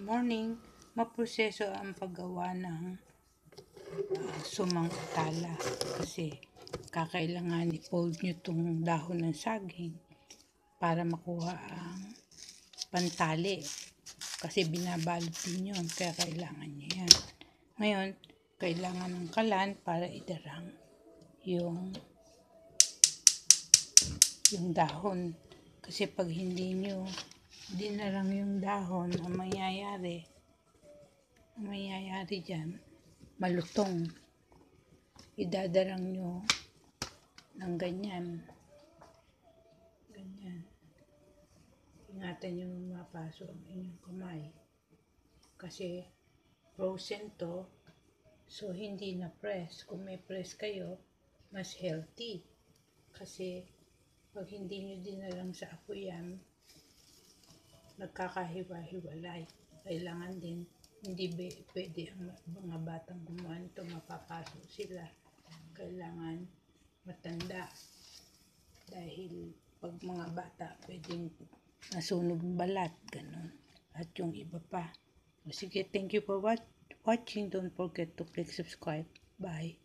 morning, maproseso ang paggawa ng sumang tala kasi kakailangan i-fold nyo itong dahon ng saging para makuha ang pantali kasi binabalot din yun, kaya kailangan nyo yan. Ngayon, kailangan ng kalan para idarang yung dahon kasi pag hindi nyo dinarang yung dahon, ang mangyayari dyan, malutong. Idadarang nyo ng ganyan. Ingatan nyo mapasok ang inyong kamay. Kasi frozen to, so hindi na press. Kung may press kayo, mas healthy. Kasi pag hindi nyo dinarang sa apoy yan, nagkakahiwa-hiwalay. Kailangan din, hindi pwede ang mga batang gumawa nito, mapapasok sila. Kailangan matanda. Dahil pag mga bata, pwedeng nasunog balat, ganun. At yung iba pa. O sige, thank you for watching. Don't forget to click subscribe. Bye.